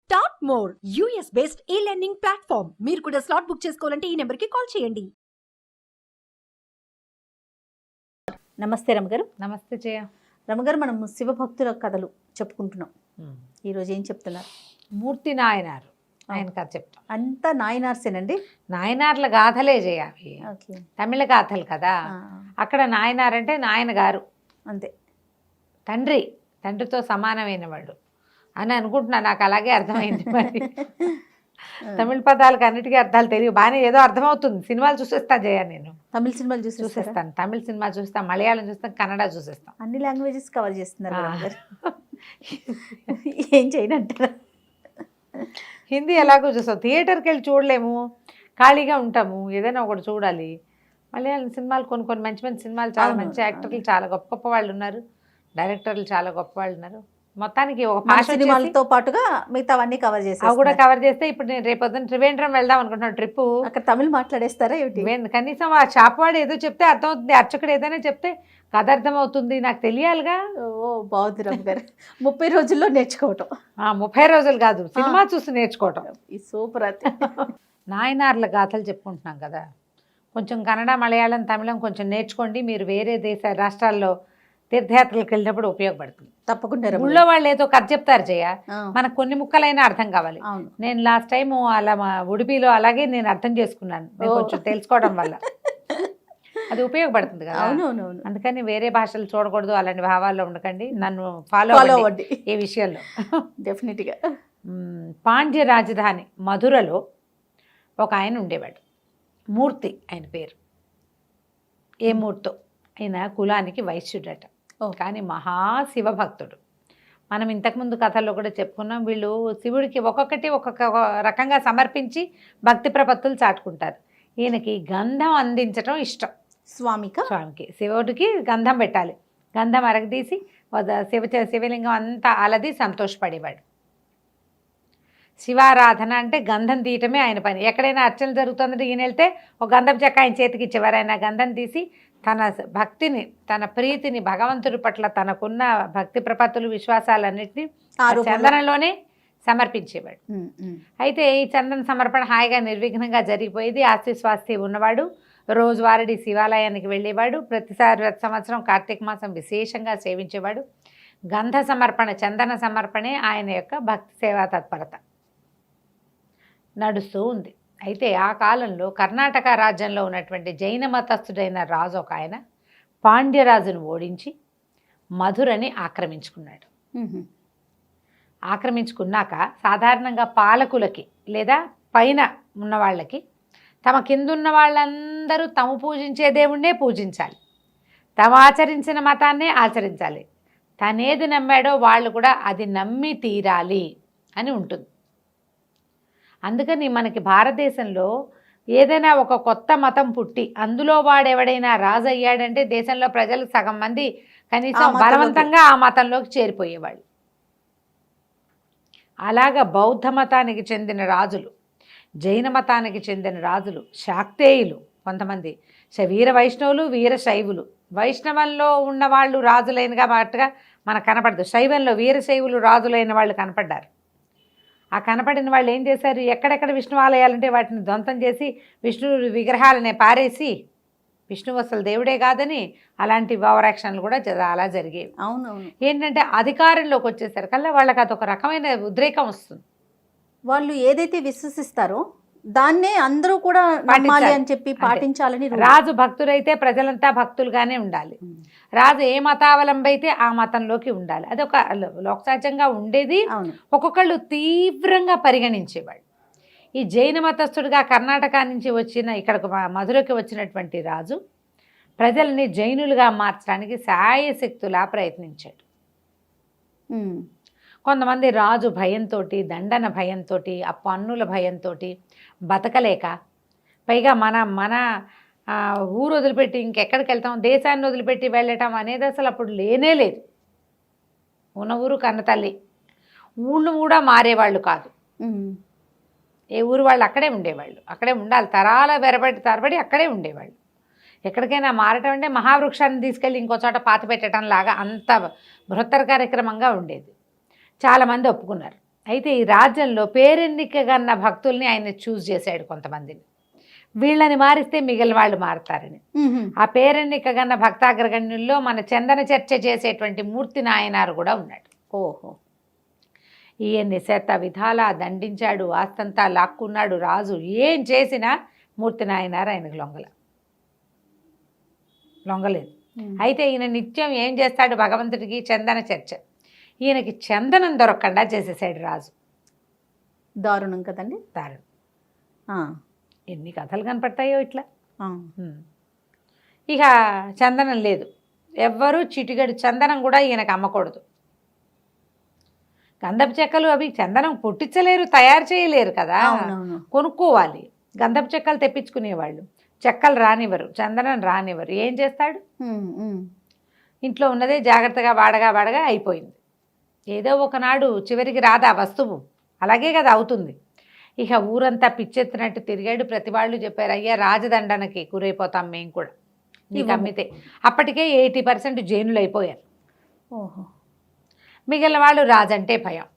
Start more US based ఈ learning platform. మీరు కూడా స్లాట్ బుక్ చేసుకోవాలంటే ఈ నెంబర్కి కాల్ చేయండి. నమస్తే రమగారు. నమస్తే జయ. రమగారు, మనం శివభక్తుల కథలు చెప్పుకుంటున్నాం. ఈరోజు ఏం చెప్తున్నారు? మూర్తి నాయనారు ఆయన కథ చెప్తాం. అంతా నాయనార్సేనండి? నాయనార్ల గాథలే జయ అవి. ఓకే. తమిళ గాథలు కదా. అక్కడ నాయనార్ అంటే నాయన గారు, అంతే. తండ్రితో సమానమైన వాడు అని అనుకుంటున్నా. నాకు అలాగే అర్థమైంది. మరి తమిళ పదాలకు అన్నిటికీ అర్థాలు తెలియదు. బాగానే ఏదో అర్థమవుతుంది. సినిమాలు చూసేస్తా జయ. నేను తమిళ సినిమాలు చూసేస్తాను. తమిళ సినిమా చూస్తాను, మలయాళం చూస్తాను, కన్నడ చూసేస్తాను. అన్ని లాంగ్వేజెస్ కవర్ చేస్తున్నారు. ఏం చేయనంటారా? హిందీ ఎలాగో చూస్తాం. థియేటర్కి వెళ్ళి చూడలేము, ఖాళీగా ఉంటాము, ఏదైనా ఒకటి చూడాలి. మలయాళం సినిమాలు కొన్ని మంచి మంచి సినిమాలు, చాలా మంచి యాక్టర్లు, చాలా గొప్ప గొప్ప వాళ్ళు ఉన్నారు, డైరెక్టర్లు చాలా గొప్ప వాళ్ళు ఉన్నారు. మొత్తానికి ఒక భాష సినిమాలతో పాటుగా మిగతావన్నీ కవర్ చేసి అవి కూడా కవర్ చేస్తే. ఇప్పుడు నేను రేపొద్దున త్రివేంద్రం వెళ్దాం అనుకుంటున్నాను ట్రిప్. అక్కడ తమిళ్ మాట్లాడేస్తారా ఏమిటి? కనీసం ఆ షాప్వాడు ఏదో చెప్తే అర్థమవుతుంది, అర్చకుడు ఏదైనా చెప్తే కథ అర్థమవుతుంది, నాకు తెలియాలిగా. ఓ బాగుంది రమ్మ గారు. 30 రోజుల్లో నేర్చుకోవటం. 30 రోజులు కాదు, సినిమా చూసి నేర్చుకోవటం. ఈ సూపర్. నాయనార్ల గాథలు చెప్పుకుంటున్నాం కదా. కొంచెం కన్నడ, మలయాళం, తమిళం కొంచెం నేర్చుకోండి. మీరు వేరే రాష్ట్రాల్లో తీర్థయాత్రలకు వెళ్ళినప్పుడు ఉపయోగపడుతుంది. తప్పకుండా. ఊళ్ళో వాళ్ళు ఏదో కథ చెప్తారు జయ, మనకు కొన్ని ముక్కలైనా అర్థం కావాలి. నేను లాస్ట్ టైం అలా మా ఉడిపిలో అలాగే నేను అర్థం చేసుకున్నాను, కొంచెం తెలుసుకోవడం వల్ల అది ఉపయోగపడుతుంది కదా. అవునవును. అందుకని వేరే భాషలు చూడకూడదు, అలాంటి భావాల్లో ఉండకండి. నన్ను ఫాలో అవ్వండి ఈ విషయంలో. డెఫినెట్గా. పాండ్య రాజధాని మధురలో ఒక ఆయన ఉండేవాడు, మూర్తి ఆయన పేరు. ఏ మూర్తో ఆయన కులానికి వైశ్యుడట, కానీ మహాశివభక్తుడు. మనం ఇంతకుముందు కథల్లో కూడా చెప్పుకున్నాం. వీళ్ళు శివుడికి ఒక్కొక్కటి ఒక్కొక్క రకంగా సమర్పించి భక్తి ప్రపత్తులు చాటుకుంటారు. ఈయనకి గంధం అందించడం ఇష్టం. స్వామికి శివుడికి గంధం పెట్టాలి. గంధం అరగదీసి శివలింగం అంతా అలది సంతోషపడేవాడు. శివారాధన అంటే గంధం తీయటమే ఆయన పని. ఎక్కడైనా అర్చన జరుగుతుందంటే ఈయన వెళ్తే ఒక గంధం చెక్క ఆయన చేతికి ఇచ్చేవారు. ఆయన గంధం తీసి తన భక్తిని, తన ప్రీతిని, భగవంతుడి పట్ల తనకున్న భక్తి ప్రపత్తులు, విశ్వాసాలన్నింటినీ చందనంలోనే సమర్పించేవాడు. అయితే ఈ చందన సమర్పణ హాయిగా నిర్విఘ్నంగా జరిగిపోయేది. ఆస్తి స్వాస్తి ఉన్నవాడు రోజువారీ శివాలయానికి వెళ్ళేవాడు. ప్రతి సంవత్సరం కార్తీక మాసం విశేషంగా సేవించేవాడు. గంధ సమర్పణ, చందన సమర్పణే ఆయన యొక్క భక్తి సేవా తత్పరత నడుస్తూ ఉంది. అయితే ఆ కాలంలో కర్ణాటక రాజ్యంలో ఉన్నటువంటి జైన మతస్థుడైన రాజు ఒక ఆయన పాండ్యరాజును ఓడించి మధురని ఆక్రమించుకున్నాడు. ఆక్రమించుకున్నాక సాధారణంగా పాలకులకి లేదా పైన ఉన్న వాళ్ళకి తమ కిందున్న వాళ్ళందరూ తాము పూజించే దేవుణ్ణే పూజించాలి, తాము ఆచరించిన మతాన్నే ఆచరించాలి, తనేది నమ్మాడో వాళ్ళు కూడా అది నమ్మి తీరాలి అని ఉంటుంది. అందుకని మనకి భారతదేశంలో ఏదైనా ఒక కొత్త మతం పుట్టి అందులో వాడెవడైనా రాజు అయ్యాడంటే దేశంలో ప్రజలు సగం మంది కనీసం బలవంతంగా ఆ మతంలోకి చేరిపోయేవాళ్ళు. అలాగా బౌద్ధ మతానికి చెందిన రాజులు, జైన మతానికి చెందిన రాజులు, శాక్తేయులు, కొంతమంది వీర వైష్ణవులు, వీర శైవులు. వైష్ణవంలో ఉన్న వాళ్ళు రాజులైనగా మాటగా మనకు కనపడదు. శైవంలో వీరశైవులు రాజులైన వాళ్ళు కనపడ్డారు. ఆ కనపడిన వాళ్ళు ఏం చేశారు, ఎక్కడెక్కడ విష్ణు ఆలయాలంటే వాటిని ధ్వంసం చేసి విష్ణు విగ్రహాలనే పారేసి, విష్ణువు అసలు దేవుడే కాదని అలాంటి ఓవరాక్షన్లు కూడా అలా జరిగేవి. అవునవును. ఏంటంటే అధికారంలోకి వచ్చేసరికల్లా వాళ్ళకి అదొక రకమైన ఉద్రేకం వస్తుంది. వాళ్ళు ఏదైతే విశ్వసిస్తారో దాన్నే అందరూ కూడా నమ్మాలి అని చెప్పి పాటించాలని. రాజు భక్తులైతే ప్రజలంతా భక్తులుగానే ఉండాలి. రాజు ఏ మతావలంబి అయితే ఆ మతంలోకి ఉండాలి. అదొక లోకసహజంగా ఉండేది. ఒక్కొక్కళ్ళు తీవ్రంగా పరిగణించేవాళ్ళు. ఈ జైన మతస్థుడిగా కర్ణాటక నుంచి వచ్చిన ఇక్కడకు మధురకి వచ్చినటువంటి రాజు ప్రజల్ని జైనులుగా మార్చడానికి శాయశక్తులా ప్రయత్నించాడు. కొంతమంది రాజు భయంతో, దండన భయంతో, ఆ పన్నుల భయంతో బతకలేక, పైగా మన ఊరు వదిలిపెట్టి ఇంకెక్కడికి వెళ్తాం, దేశాన్ని వదిలిపెట్టి వెళ్ళటం అనేది అసలు అప్పుడు లేనే లేదు. ఉన్న ఊరు కన్న తల్లి. ఊళ్ళు కూడా మారేవాళ్ళు కాదు. ఏ ఊరు వాళ్ళు అక్కడే ఉండేవాళ్ళు, అక్కడే ఉండాలి. తరాల తరబడి అక్కడే ఉండేవాళ్ళు. ఎక్కడికైనా మారటం అంటే మహావృక్షాన్ని తీసుకెళ్ళి ఇంకో చోట పాతి పెట్టడం లాగా అంత బృహత్తర కార్యక్రమంగా ఉండేది. చాలామంది ఒప్పుకున్నారు. అయితే ఈ రాజ్యంలో పేరెన్నికగన్న భక్తుల్ని ఆయన చూస్ చేశాడు కొంతమందిని. వీళ్ళని మారిస్తే మిగిలిన వాళ్ళు మారతారని. ఆ పేరెన్నికగన్న భక్తాగ్రగణ్యుల్లో మన చందన చర్చ చేసేటువంటి మూర్తి నాయనారు కూడా ఉన్నాడు. ఓహో. ఈయన్ని శత విధాలా దండించాడు, ఆస్తంతా లాక్కున్నాడు రాజు. ఏం చేసినా మూర్తి నాయనారు ఆయనకు లొంగలేదు. అయితే ఈయన నిత్యం ఏం చేస్తాడు, భగవంతుడికి చందన చర్చ. ఈయనకి చందనం దొరకకుండా చేసేసాడు రాజు. దారుణం కదండి. దారుణం. ఎన్ని కథలు కనపడతాయో ఇట్లా. ఇక చందనం లేదు, ఎవ్వరూ చిటిగడి చందనం కూడా ఈయనకు అమ్మకూడదు. గంధపు చెక్కలు అవి చందనం పుట్టించలేరు, తయారు చేయలేరు కదా, కొనుక్కోవాలి. గంధపు చెక్కలు తెప్పించుకునేవాళ్ళు, చెక్కలు రానివ్వరు, చందనం రానివ్వరు. ఏం చేస్తాడు, ఇంట్లో ఉన్నదే జాగ్రత్తగా వాడగా అయిపోయింది. ఏదో ఒకనాడు చివరికి రాదా వస్తువు, అలాగే కదా అవుతుంది. ఇక ఊరంతా పిచ్చెత్తినట్టు తిరిగాడు. ప్రతి వాళ్ళు చెప్పారు, అయ్యా రాజదండనకి గురైపోతాం మేము కూడా నీకు అమ్మితే. అప్పటికే 80% జైనులు అయిపోయారు. ఓహో. మిగిలిన వాళ్ళు రాజంటే భయం.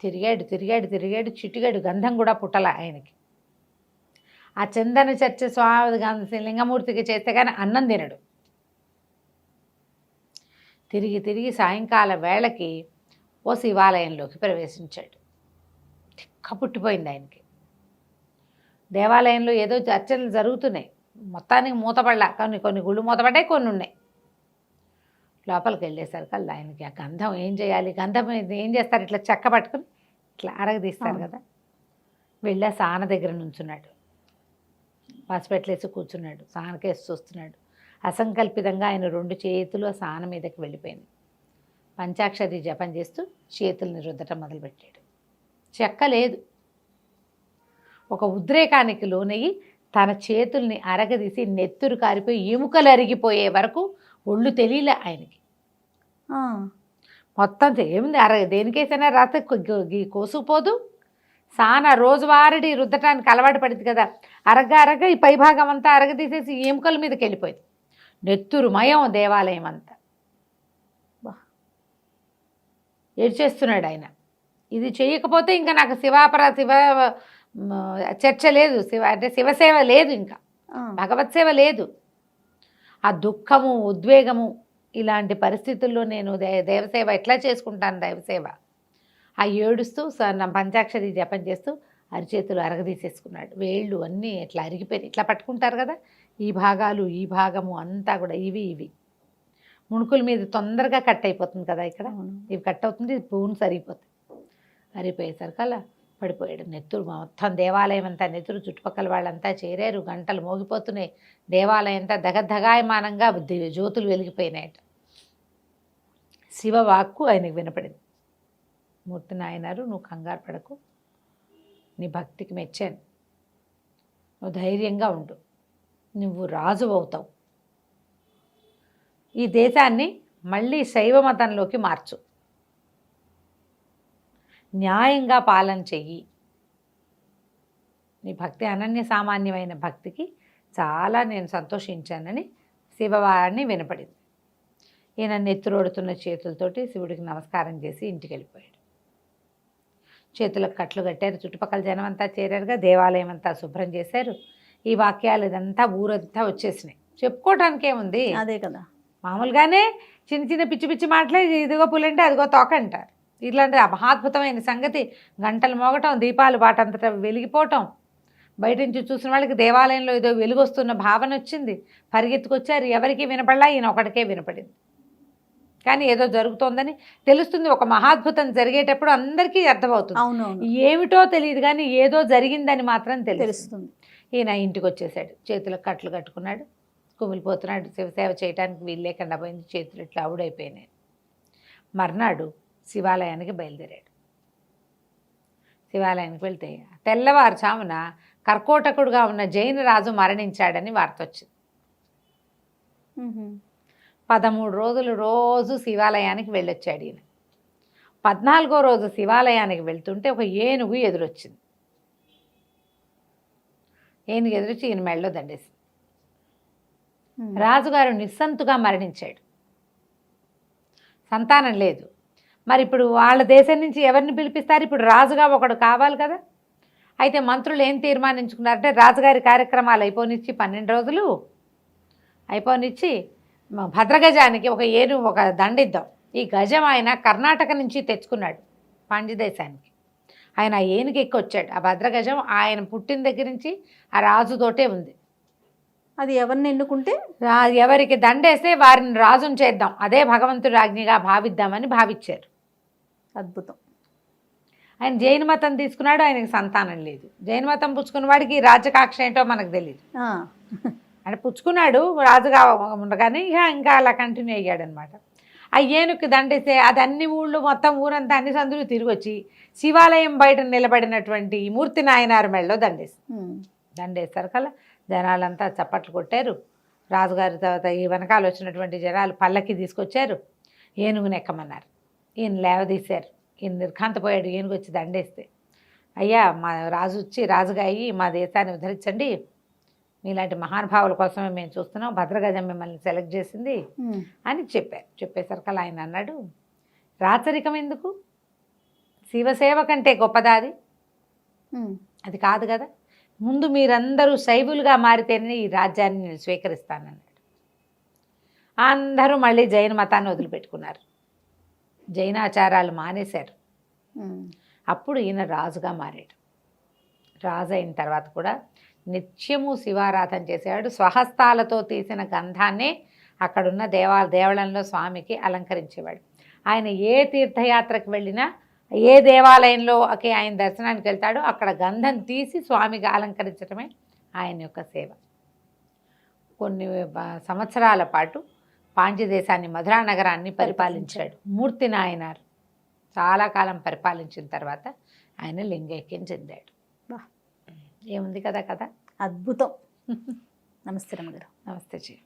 తిరిగాడు చిటిగాడు, గంధం కూడా పుట్టల ఆయనకి. ఆ చందన చర్చ స్వామి లింగమూర్తికి చేస్తే కానీ అన్నం తినడు. తిరిగి సాయంకాల వేళకి ఓ శివాలయంలోకి ప్రవేశించాడు. తిక్క పుట్టిపోయింది ఆయనకి. దేవాలయంలో ఏదో చర్చలు జరుగుతున్నాయి, మొత్తానికి మూతపడలా. కొన్ని గుళ్ళు మూతపడ్డాయి, కొన్ని ఉన్నాయి. లోపలికి వెళ్ళేసరికి ఆయనకి ఆ గంధం ఏం చేయాలి, గంధం ఏం చేస్తారు, ఇట్లా చెక్క పట్టుకుని ఇట్లా అరగదీస్తారు కదా. వెళ్ళి ఆ సాన దగ్గర నుంచున్నాడు, పసిపెట్లేసి కూర్చున్నాడు, సానకేసి చూస్తున్నాడు. అసంకల్పితంగా ఆయన 2 చేతులు ఆ సాన మీదకి వెళ్ళిపోయింది. పంచాక్షరి జపం చేస్తూ చేతుల్ని రుద్దటం మొదలుపెట్టాడు. చెక్క లేదు. ఒక ఉద్రేకానికి లోనయ్యి తన చేతుల్ని అరగదీసి నెత్తురు కారిపోయి ఎముకలు అరిగిపోయే వరకు ఒళ్ళు తెలియలే ఆయనకి. మొత్తం ఏముంది, దేనికైతేనే రాత కోసుకుపోదు. సాన రోజువారీ రుద్దటానికి అలవాటు పడింది కదా, అరగ ఈ పైభాగం అంతా అరగదీసేసి ఎముకల మీదకి వెళ్ళిపోయింది. నెత్తురుమయం దేవాలయం అంతా. ఏడ్చేస్తున్నాడు ఆయన. ఇది చేయకపోతే ఇంకా నాకు శివ చర్చ లేదు, శివసేవ లేదు, ఇంకా భగవత్ సేవ లేదు. ఆ దుఃఖము, ఉద్వేగము, ఇలాంటి పరిస్థితుల్లో నేను దేవసేవ ఎట్లా చేసుకుంటాను, దైవసేవ. ఆ ఏడుస్తూ పంచాక్షరి జపం చేస్తూ అరిచేతులు అరగదీసేసుకున్నాడు. వేళ్ళు అన్నీ ఇట్లా అరిగిపోయి ఇట్లా పట్టుకుంటారు కదా, ఈ భాగాలు, ఈ భాగము అంతా కూడా ఇవి ముణుకుల మీద తొందరగా కట్ అయిపోతుంది కదా, ఇక్కడ ఇవి కట్ అవుతుంది, పువ్వును సరిగిపోతుంది. అరిపోయేసరికి అలా పడిపోయాడు. నెత్తురు మొత్తం దేవాలయం అంతా నెత్తురు, చుట్టుపక్కల వాళ్ళంతా చేరారు, గంటలు మోగిపోతున్నాయి. దేవాలయం అంతా దగదగాయమానంగా జ్యోతులు వెలిగిపోయినాయట. శివవాక్కు ఆయనకు వినపడింది. మూర్తి నాయనారు, నువ్వు కంగారు పడకు, నీ భక్తికి మెచ్చాను, నువ్వు ధైర్యంగా ఉండు, నువ్వు రాజు అవుతావు, ఈ దేశాన్ని మళ్ళీ శైవ మతంలోకి మార్చు, న్యాయంగా పాలన చెయ్యి. నీ భక్తి అనన్య సామాన్యమైన భక్తికి చాలా నేను సంతోషించానని శివవారిని వినపడింది. ఈయన నెత్తురోడుతున్న చేతులతోటి శివుడికి నమస్కారం చేసి ఇంటికి వెళ్ళిపోయాడు. చేతులకు కట్లు కట్టారు, చుట్టుపక్కల జనం అంతా చేరారుగా, దేవాలయం అంతా శుభ్రం చేశారు. ఈ వాక్యాలు ఇదంతా ఊరంతా వచ్చేసినాయి. చెప్పుకోవడానికి ఏముంది, అదే కదా, మామూలుగానే చిన్న పిచ్చి మాటలే, ఇదిగో పులంటే అదిగో తోక అంటారు. ఇట్లాంటి మహాద్భుతమైన సంగతి, గంటలు మోగటం, దీపాలు వాటంతటా వెలిగిపోవటం, బయట నుంచి చూసిన వాళ్ళకి దేవాలయంలో ఏదో వెలుగొస్తున్న భావన వచ్చింది. పరిగెత్తుకొచ్చారు, ఎవరికి వినపడలా, ఈయన ఒకటికే వినపడింది. కానీ ఏదో జరుగుతోందని తెలుస్తుంది. ఒక మహాద్భుతం జరిగేటప్పుడు అందరికీ అర్థమవుతుంది. ఏమిటో తెలియదు కానీ ఏదో జరిగిందని మాత్రం తెలుస్తుంది. ఈయన ఇంటికి వచ్చేసాడు, చేతులకు కట్లు కట్టుకున్నాడు, కుమిలిపోతున్నాడు. శివసేవ చేయడానికి వీలు లేకుండా పోయింది, చేతులు ఇట్లా అవుడైపోయినాయి. మర్నాడు శివాలయానికి బయలుదేరాడు. శివాలయానికి వెళ్తే తెల్లవారుజామున కర్కోటకుడుగా ఉన్న జైన రాజు మరణించాడని వార్త వచ్చింది. 13 రోజులు రోజు శివాలయానికి వెళ్ళొచ్చాడు ఈయన. 14వ రోజు శివాలయానికి వెళ్తుంటే ఒక ఏనుగు ఎదురొచ్చింది. ఏనుగు ఎదురొచ్చి ఈయన మెడలో దండేసింది. రాజుగారు నిస్సంతుగా మరణించాడు, సంతానం లేదు. మరి ఇప్పుడు వాళ్ళ దేశం నుంచి ఎవరిని పిలిపిస్తారు? ఇప్పుడు రాజుగా ఒకడు కావాలి కదా. అయితే మంత్రులు ఏం తీర్మానించుకున్నారంటే రాజుగారి కార్యక్రమాలు అయిపోనిచ్చి 12 రోజులు అయిపోనిచ్చి భద్రగజానికి ఒక దండిద్దాం. ఈ గజం ఆయన కర్ణాటక నుంచి తెచ్చుకున్నాడు పాండ్యదేశానికి. ఆయన ఆ ఏనుగు ఎక్కి వచ్చాడు. ఆ భద్రగజం ఆయన పుట్టిన దగ్గర నుంచి ఆ రాజుతోటే ఉంది. అది ఎవరిని ఎన్నుకుంటే ఎవరికి దండేస్తే వారిని రాజుని చేద్దాం, అదే భగవంతుడి ఆజ్ఞగా భావిద్దామని భావించారు. అద్భుతం. ఆయన జైన మతం తీసుకున్నాడు, ఆయనకి సంతానం లేదు. జైన మతం పుచ్చుకున్న వాడికి రాజకాక్ష ఏంటో మనకు తెలియదు. అంటే పుచ్చుకున్నాడు రాజుగా ఉండగానే ఇంకా అలా కంటిన్యూ అయ్యాడనమాట. ఆ ఏనుగుకి దండేస్తే అది అన్ని ఊళ్ళు మొత్తం ఊరంతా అన్ని సందులు తిరిగి వచ్చి శివాలయం బయట నిలబడినటువంటి మూర్తి నాయనారు మెళ్ళలో దండేస్తారు కదా. జనాలంతా చప్పట్లు కొట్టారు. రాజుగారి తర్వాత ఈ వెనకాల వచ్చినటువంటి జనాలు పల్లకి తీసుకొచ్చారు, ఏనుగుని ఎక్కమన్నారు. ఈయన లేవదీశారు. ఈయన నిర్ఘాంతపోయాడు. ఏనుగు వచ్చి దండేస్తే, అయ్యా మా రాజు వచ్చి రాజుగా అయ్యి మా దేశాన్ని ఉద్ధరించండి, మీలాంటి మహానుభావుల కోసమే మేము చూస్తున్నాం, భద్రగజం మిమ్మల్ని సెలెక్ట్ చేసింది అని చెప్పారు. చెప్పేసరికల్లా ఆయన అన్నాడు, రాచరికం ఎందుకు, శివసేవ కంటే గొప్పదా అది? అది కాదు కదా. ముందు మీరందరూ శైవులుగా మారితేనే ఈ రాజ్యాన్ని నేను స్వీకరిస్తానన్నాడు. అందరూ మళ్ళీ జైన మతాన్ని వదిలిపెట్టుకున్నారు, జైనాచారాలు మానేశారు. అప్పుడు ఈయన రాజుగా మారాడు. రాజు అయిన తర్వాత కూడా నిత్యము శివారాధన చేసేవాడు. స్వహస్తాలతో తీసిన గంధాన్నే అక్కడున్న దేవాలయంలో స్వామికి అలంకరించేవాడు. ఆయన ఏ తీర్థయాత్రకు వెళ్ళినా, ఏ దేవాలయంలోకి ఆయన దర్శనానికి వెళ్తాడో అక్కడ గంధం తీసి స్వామిగా అలంకరించడమే ఆయన యొక్క సేవ. కొన్ని సంవత్సరాల పాటు పాండ్యదేశాన్ని, మధురా నగరాన్ని పరిపాలించాడు మూర్తి నాయనారు. చాలా కాలం పరిపాలించిన తర్వాత ఆయన లింగైక్యం చెందాడు. ఏముంది కదా కథ. అద్భుతం. నమస్తే రమగారు. నమస్తే జీ.